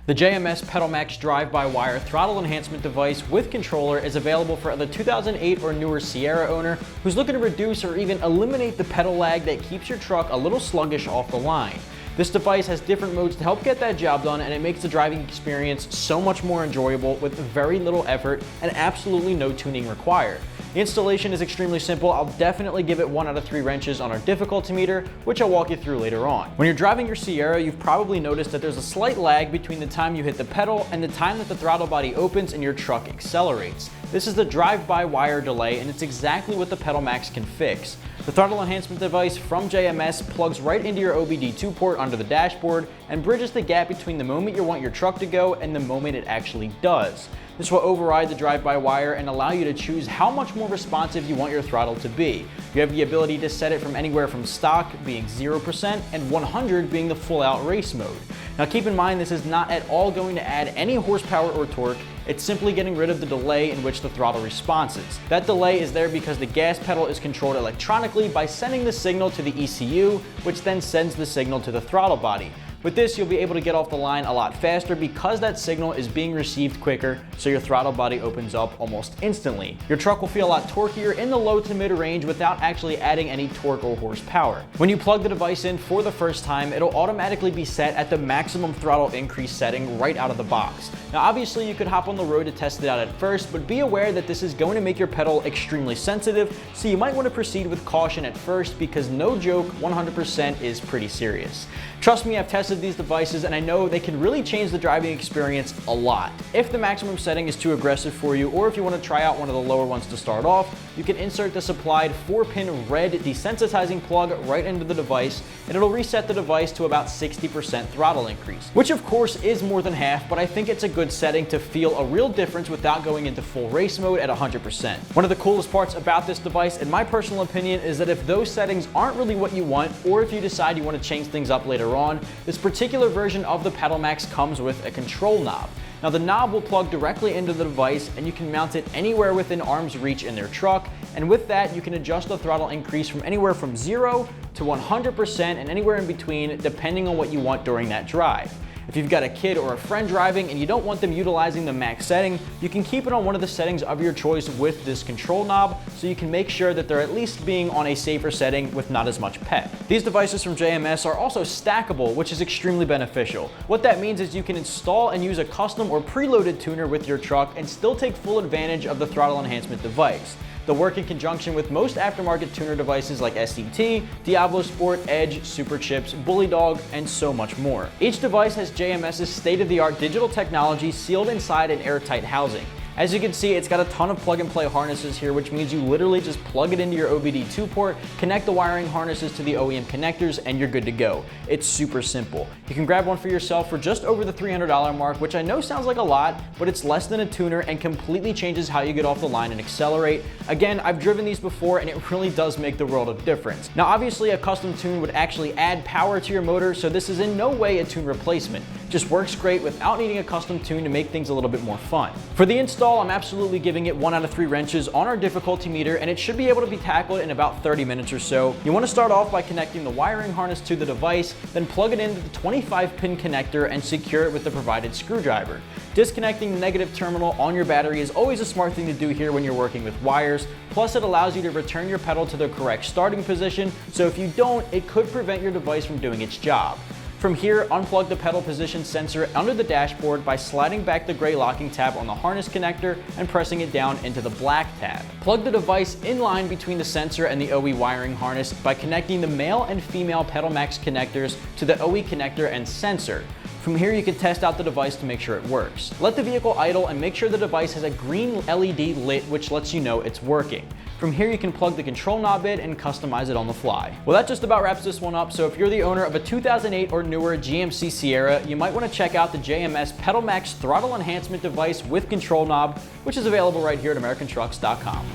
The JMS PedalMAX drive-by-wire throttle enhancement device with controller is available for the 2008 or newer Sierra owner who's looking to reduce or even eliminate the pedal lag that keeps your truck a little sluggish off the line. This device has different modes to help get that job done, and it makes the driving experience so much more enjoyable with very little effort and absolutely no tuning required. The installation is extremely simple. I'll definitely give it 1 out of 3 wrenches on our difficulty meter, which I'll walk you through later on. When you're driving your Sierra, you've probably noticed that there's a slight lag between the time you hit the pedal and the time that the throttle body opens and your truck accelerates. This is the drive-by-wire delay, and it's exactly what the PedalMAX can fix. The throttle enhancement device from JMS plugs right into your OBD2 port under the dashboard and bridges the gap between the moment you want your truck to go and the moment it actually does. This will override the drive-by-wire and allow you to choose how much more responsive you want your throttle to be. You have the ability to set it from anywhere from stock, being 0%, and 100 being the full-out race mode. Now keep in mind, this is not at all going to add any horsepower or torque. It's simply getting rid of the delay in which the throttle responses. That delay is there because the gas pedal is controlled electronically by sending the signal to the ECU, which then sends the signal to the throttle body. With this, you'll be able to get off the line a lot faster because that signal is being received quicker, so your throttle body opens up almost instantly. Your truck will feel a lot torquier in the low to mid range without actually adding any torque or horsepower. When you plug the device in for the first time, it'll automatically be set at the maximum throttle increase setting right out of the box. Now obviously you could hop on the road to test it out at first, but be aware that this is going to make your pedal extremely sensitive, so you might want to proceed with caution at first because no joke, 100% is pretty serious. Trust me, I've tested these devices and I know they can really change the driving experience a lot. If the maximum setting is too aggressive for you, or if you want to try out one of the lower ones to start off, you can insert the supplied 4-pin red desensitizing plug right into the device, and it'll reset the device to about 60% throttle increase, which of course is more than half, but I think it's a good setting to feel a real difference without going into full race mode at 100%. One of the coolest parts about this device, in my personal opinion, is that if those settings aren't really what you want, or if you decide you want to change things up later on, this particular version of the PedalMAX comes with a control knob. Now the knob will plug directly into the device and you can mount it anywhere within arm's reach in their truck, and with that you can adjust the throttle increase from anywhere from 0 to 100% and anywhere in between depending on what you want during that drive. If you've got a kid or a friend driving and you don't want them utilizing the max setting, you can keep it on one of the settings of your choice with this control knob, so you can make sure that they're at least being on a safer setting with not as much pep. These devices from JMS are also stackable, which is extremely beneficial. What that means is you can install and use a custom or preloaded tuner with your truck and still take full advantage of the throttle enhancement device. They'll work in conjunction with most aftermarket tuner devices like SCT, Diablo Sport, Edge, Super Chips, Bully Dog, and so much more. Each device has JMS's state-of-the-art digital technology sealed inside an airtight housing. As you can see, it's got a ton of plug-and-play harnesses here, which means you literally just plug it into your OBD2 port, connect the wiring harnesses to the OEM connectors, and you're good to go. It's super simple. You can grab one for yourself for just over the $300 mark, which I know sounds like a lot, but it's less than a tuner and completely changes how you get off the line and accelerate. Again, I've driven these before and it really does make the world of difference. Now obviously a custom tune would actually add power to your motor, so this is in no way a tune replacement. It just works great without needing a custom tune to make things a little bit more fun. For the install, I'm absolutely giving it 1 out of 3 wrenches on our difficulty meter, and it should be able to be tackled in about 30 minutes or so. You want to start off by connecting the wiring harness to the device, then plug it into the 25-pin connector and secure it with the provided screwdriver. Disconnecting the negative terminal on your battery is always a smart thing to do here when you're working with wires, plus it allows you to return your pedal to the correct starting position, so if you don't, it could prevent your device from doing its job. From here, unplug the pedal position sensor under the dashboard by sliding back the gray locking tab on the harness connector and pressing it down into the black tab. Plug the device in line between the sensor and the OE wiring harness by connecting the male and female PedalMAX connectors to the OE connector and sensor. From here, you can test out the device to make sure it works. Let the vehicle idle and make sure the device has a green LED lit, which lets you know it's working. From here, you can plug the control knob in and customize it on the fly. Well, that just about wraps this one up, so if you're the owner of a 2008 or newer GMC Sierra, you might want to check out the JMS PedalMAX throttle enhancement device with control knob, which is available right here at AmericanTrucks.com.